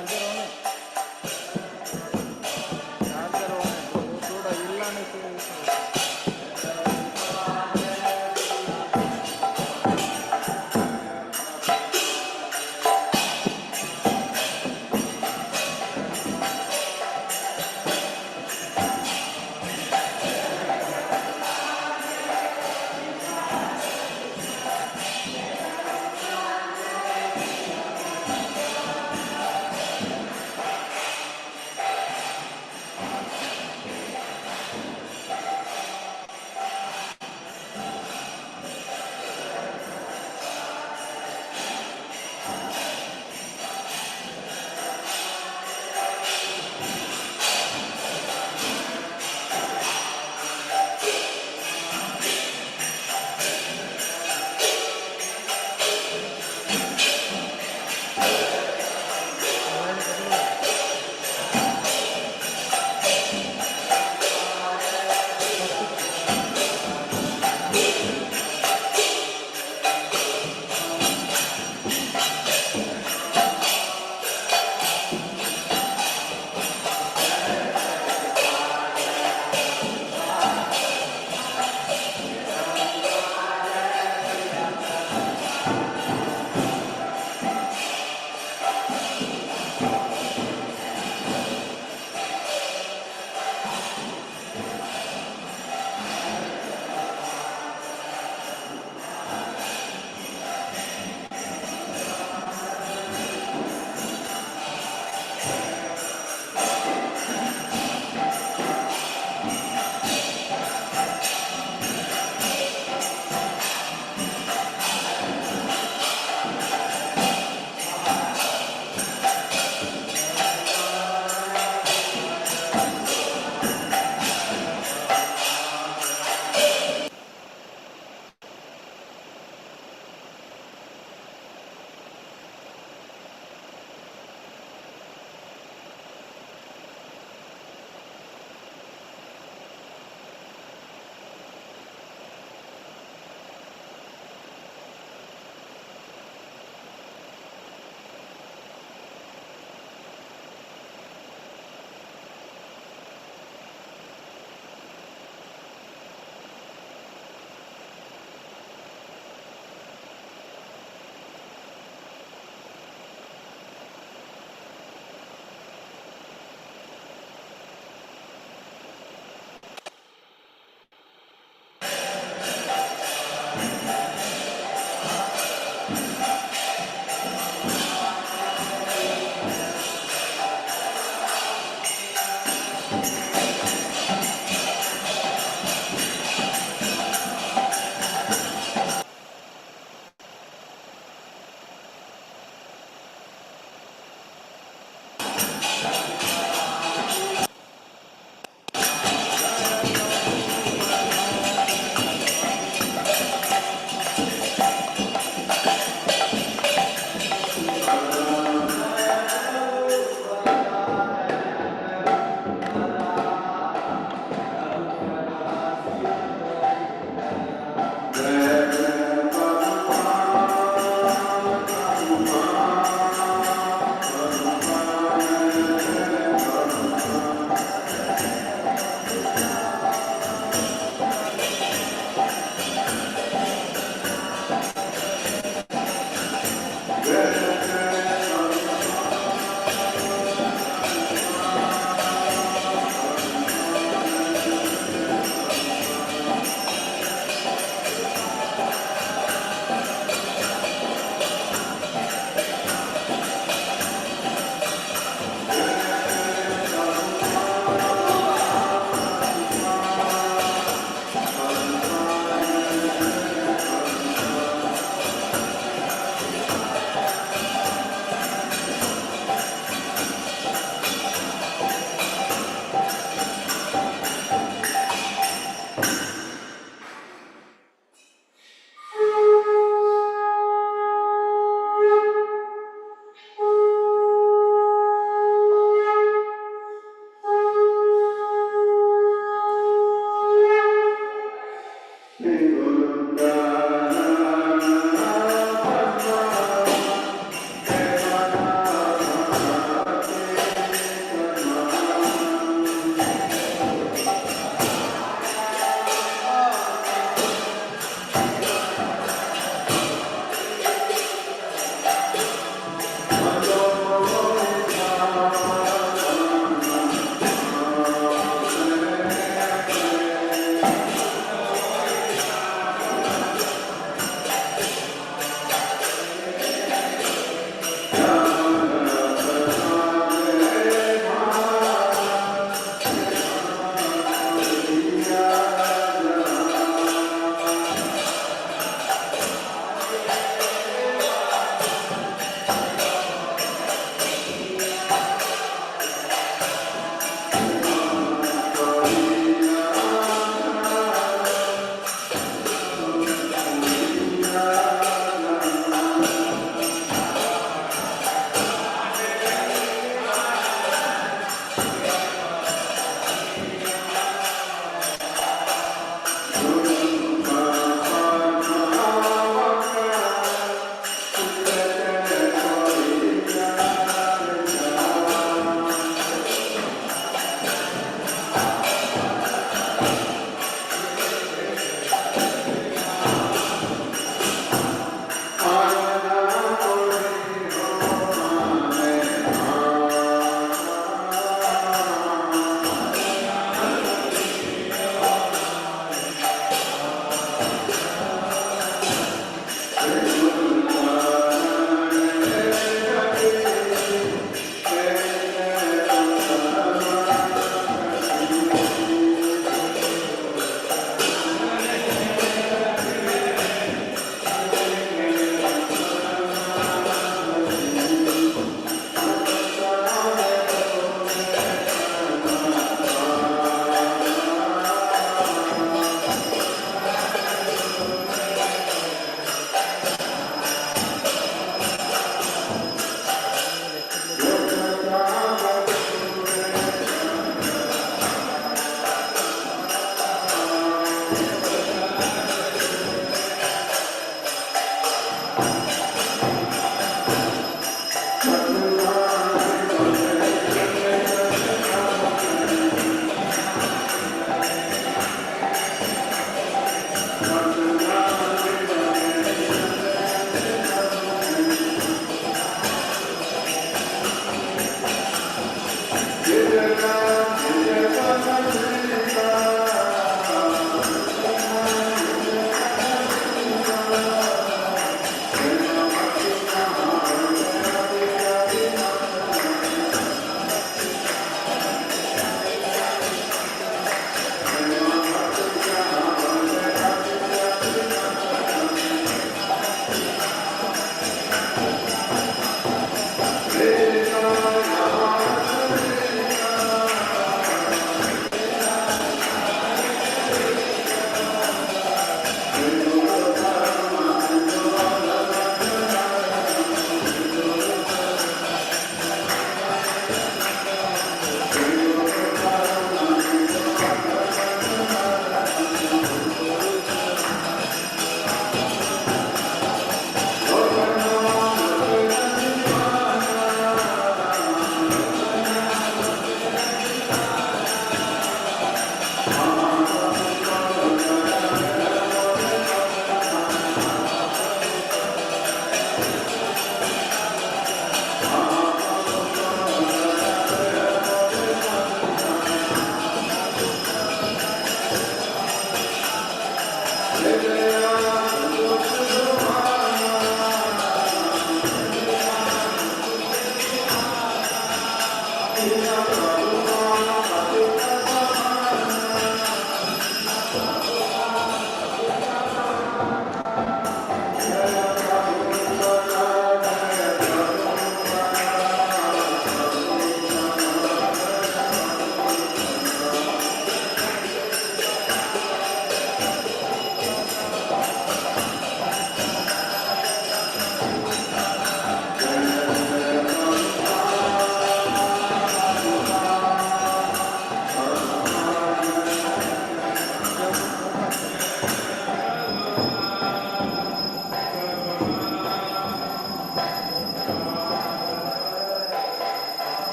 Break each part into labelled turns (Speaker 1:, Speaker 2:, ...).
Speaker 1: Charger on है, charger on है तो वो थोड़ा हिलाने से ऐसा होता है।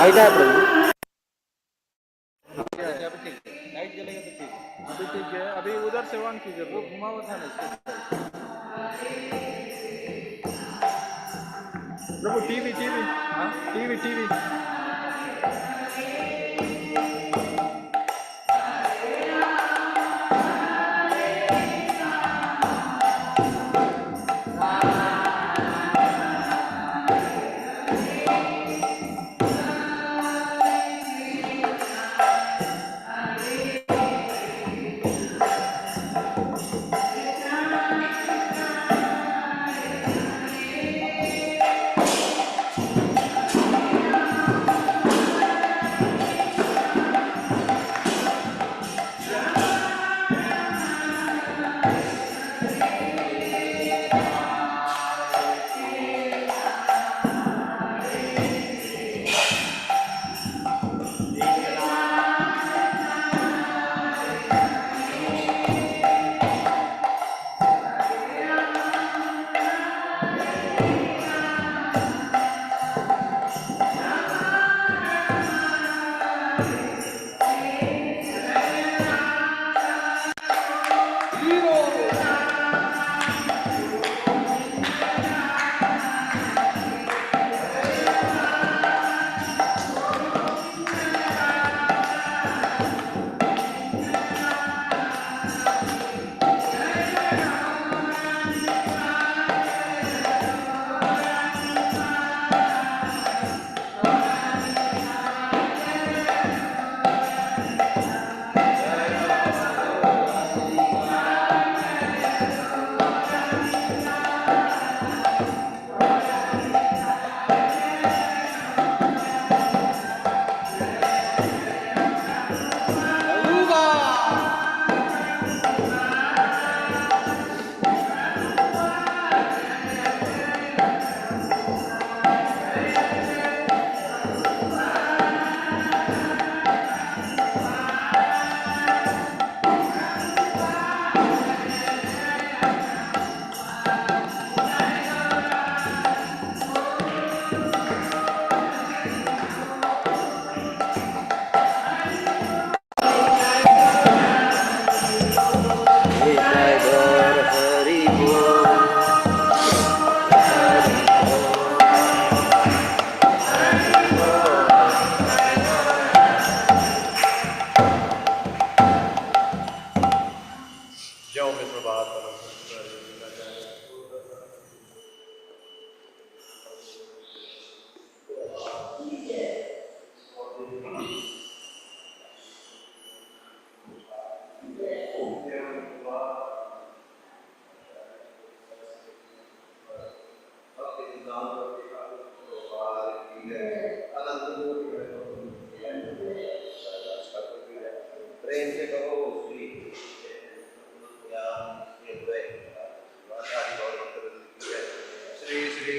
Speaker 2: आइटा है प्रभु।
Speaker 1: क्या है?
Speaker 3: अभी ठीक है, लाइट जलेगा तो ठीक है।
Speaker 1: अभी ठीक है, अभी उधर से ऑन कीजिए
Speaker 3: वो
Speaker 1: ब्रो।
Speaker 3: घुमा हुआ था ना
Speaker 1: प्रभु टीवी टीवी
Speaker 3: हाँ
Speaker 1: टीवी टीवी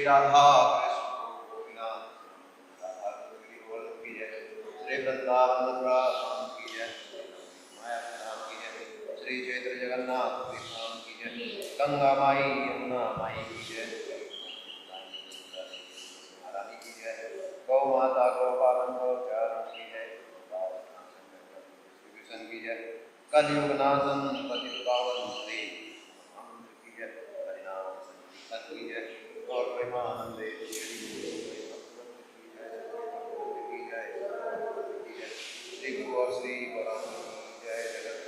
Speaker 4: राधा श्री वृंदावन धाम की जय, माया धाम की जय, श्री चैत्र जगन्नाथ धाम की जय, गंगा माई यमुना माई की जय, महारानी की जय, गौ माता गौ पालन गौ चारण की जय, विभूषण की जय, कलयुग नाशन पतित पावन श्री रामचंद्र की जय, हरिनाम संकीर्तन की जय, और प्रेमानंदे श्री गुरु और श्री बराबर जय जगत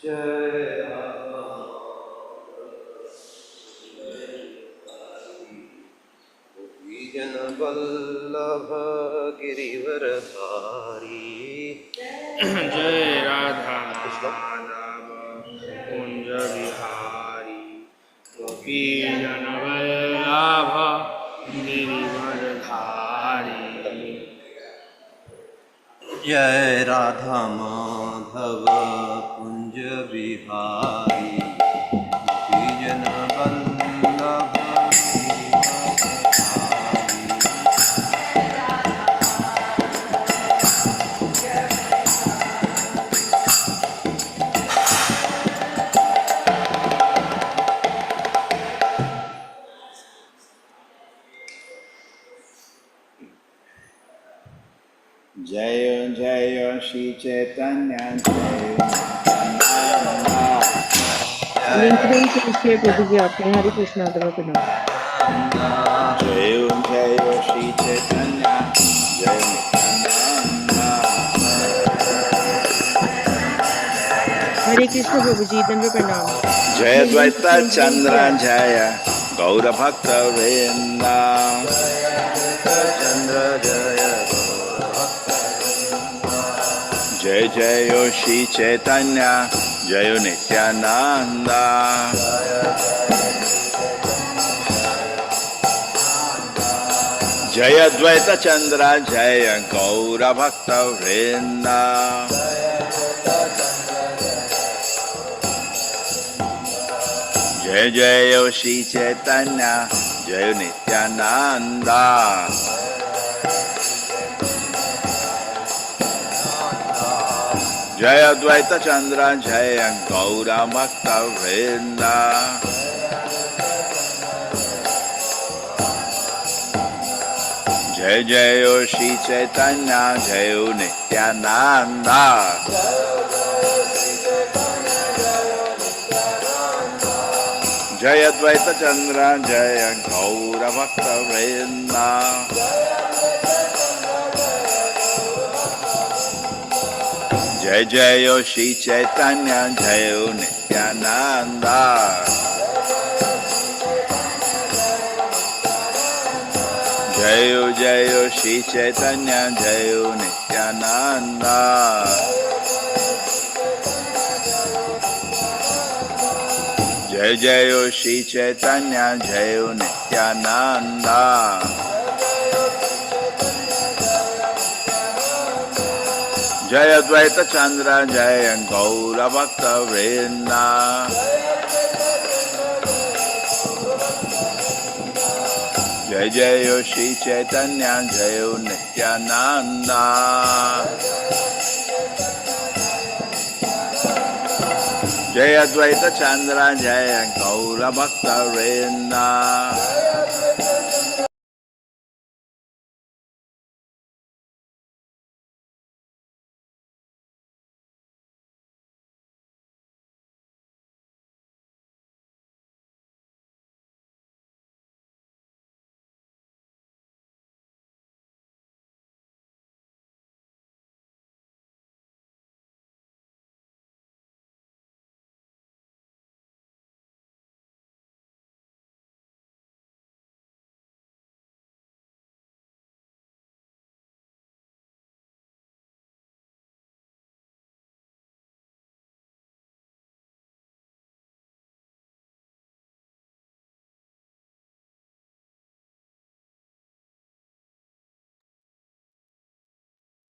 Speaker 4: जय जन वल्लभ गिरिवरधारी
Speaker 1: जय राधा माधव कुंज बिहारी गोपी जन वल्लभ गिरिवरधारी।
Speaker 4: जय Radha Madhav Kunj Bihari
Speaker 2: Jaya Jaya Shri Chaitanya Jaya
Speaker 5: link नहीं शेयर प्रभु जी आपने हरे कृष्णा दवा प्रणाम
Speaker 2: Jaya Jaya Shri Chaitanya Jaya Nityananda
Speaker 5: हरे कृष्ण प्रभु जी दंड प्रणाम
Speaker 2: Jaya
Speaker 5: आपने लिंक
Speaker 2: Dvaita
Speaker 5: चेंज नहीं
Speaker 2: Chandra
Speaker 5: किया
Speaker 2: Jaya Gaura Bhakta Vrinda Chandra Jaya Jaya Jaya Shri Chaitanya Jaya Nityananda Jaya Dvaita Chandra Jaya Gaura Bhakta Vrinda Jaya Jaya Shri Chaitanya Jaya Nityananda Jaya Dvaita Chandra Jaya Gaura Bhakta Vrinda Jaya Jaya Shri Chaitanya Jaya Nityananda Jaya Dvaita Chandra Jaya Gaura Bhakta Vrinda Jaya Jaya Shri Chaitanya Jaya Nityananda Jaya Jaya Shri Chaitanya Jaya Nityananda Jaya Jaya Shri Chaitanya Jaya Nityananda Jaya Dvaita Chandra Jaya Gaura Bhakta Vrinda Jaya Jaya Shri Chaitanya Jaya Nityananda Jaya Dvaita Chandra Jaya Gaura Bhakta Vrinda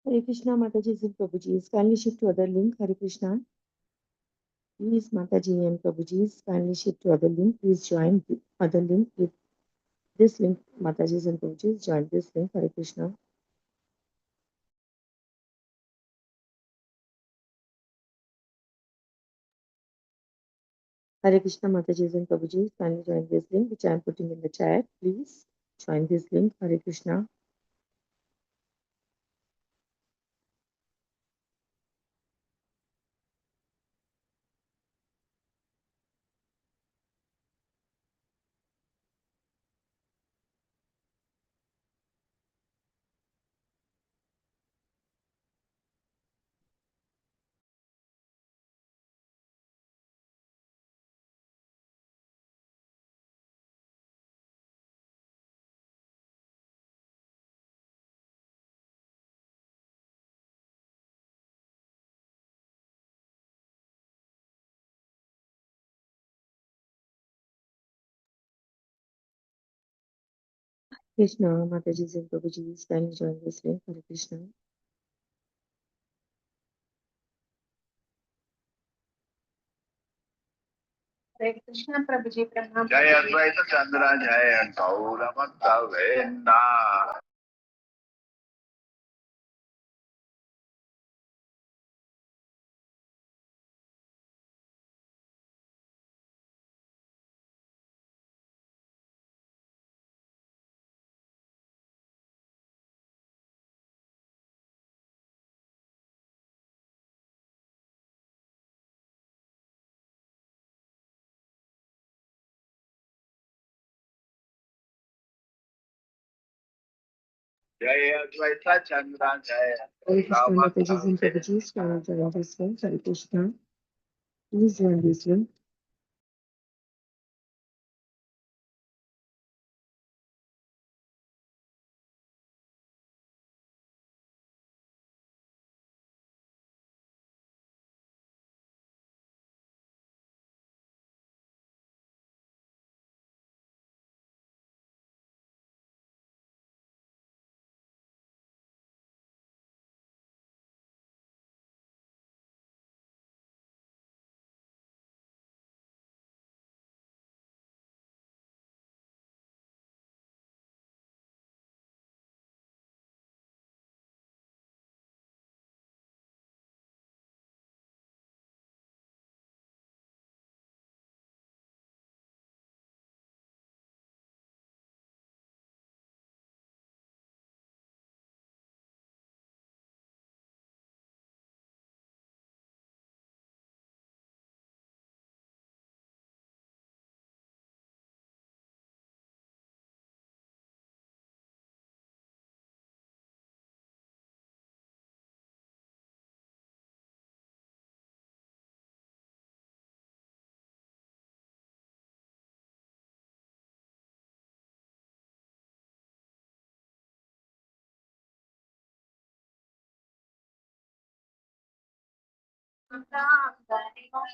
Speaker 5: हरे कृष्णा माता जी and Prabhu ji kindly shift to other link Hare Krishna please माता जी and Prabhu ji kindly shift to other link please join the other link with this link माता जी and Prabhu ji join this link Hare Krishna Hare Krishna Mataji and Prabhuji, kindly join this link which I am putting in the chat. Please join this link. Hare Krishna. Krishna Mataji and Prabhuji, kindly join this link. Hare Krishna.
Speaker 6: हरे कृष्ण प्रभु जी प्रणाम
Speaker 2: Jaya Dvaita Chandra Jaya Gaura Bhakta Vrinda जय अद्वैता चंद्रा जय
Speaker 5: Hare Krishna
Speaker 2: भक्त
Speaker 5: Mataji's and Prabhuji's can join this one. Hare Krishna. Please join this one.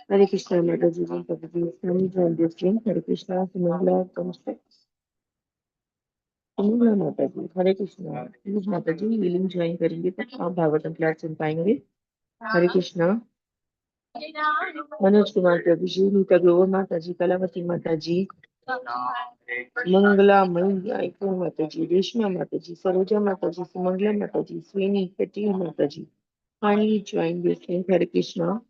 Speaker 5: Hare Krishna Mataji's and Prabhuji's can join this one. Hare Krishna Sumangla comes next. Sumangla Mataji. Hare Krishna. Please Mataji healing join करेंगे तब आप Bhagavatam class सुन पाएंगे. हरे कृष्णा. मनोज कुमार प्रभु जी, नीता ग्रोवर माता जी, कलावती माता जी, Mangla micro माता जी, रेशमा माता जी, सरोजा माता जी, सुमंगला माता जी, स्वेनी पटेल माता जी. Kindly join this link. Hare Krishna.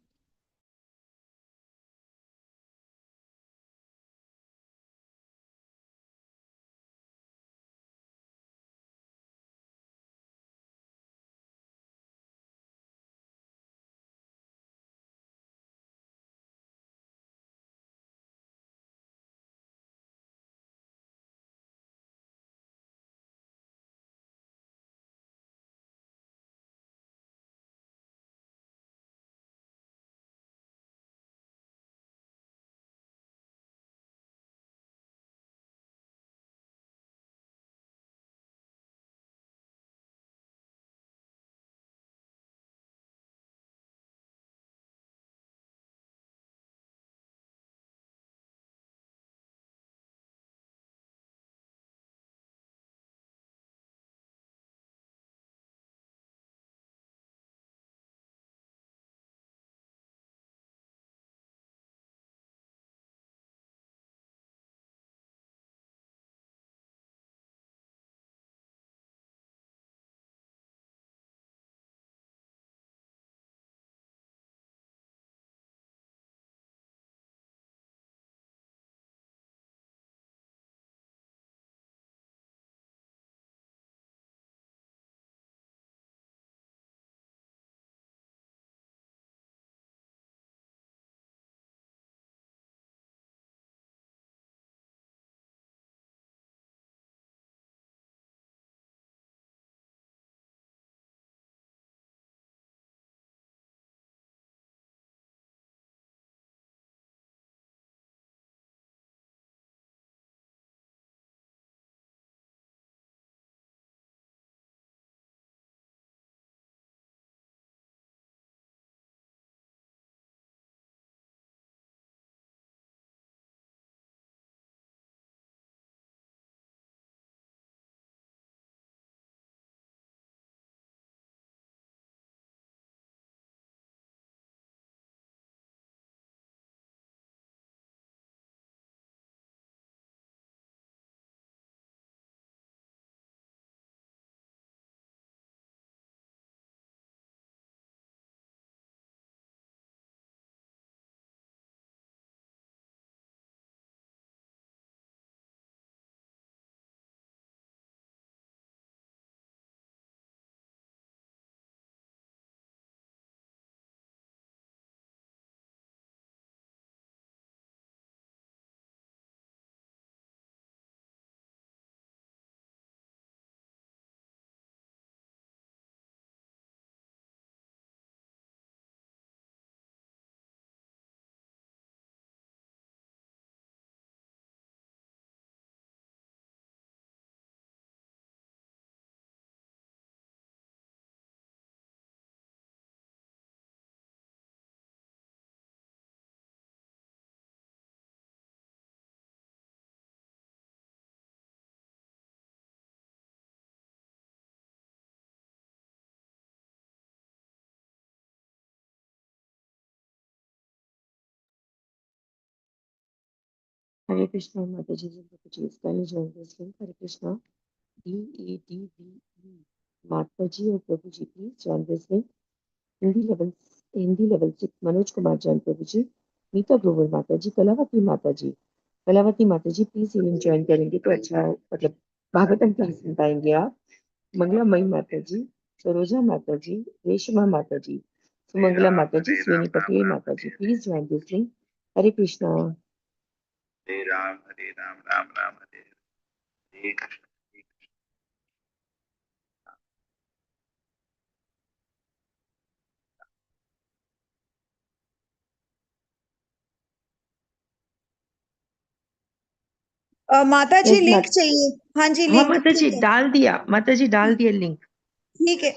Speaker 5: Hare Krishna, Mataji and Prabhuji. Kindly join this link. Hare Krishna. DADVE. Mataji और Prabhuji, please join this link. Hindi level 6 Manoj Kumar Jain प्रभुजी, मीता ग्रोवर माताजी, कलावती माताजी प्लीज इवन ज्वाइन करेंगे तो अच्छा, मतलब भागवतम क्लास में पाएंगे आप। मंगला मई माताजी, सरोजा माताजी, रेशमा माताजी, सुमंगला माताजी, स्वेनी पटेल माताजी, प्लीज ज्वाइन दिस लिंक। हरे कृष्णा।
Speaker 2: हरे राम राम राम हरे हरे कृष्ण।
Speaker 7: माता जी
Speaker 5: Yes,
Speaker 7: लिंक चाहिए। हाँ जी
Speaker 5: हाँ
Speaker 7: लिंक
Speaker 5: माताजी
Speaker 7: ठीक है,
Speaker 5: डाल दिया, माताजी डाल दिया लिंक।
Speaker 7: ठीक है।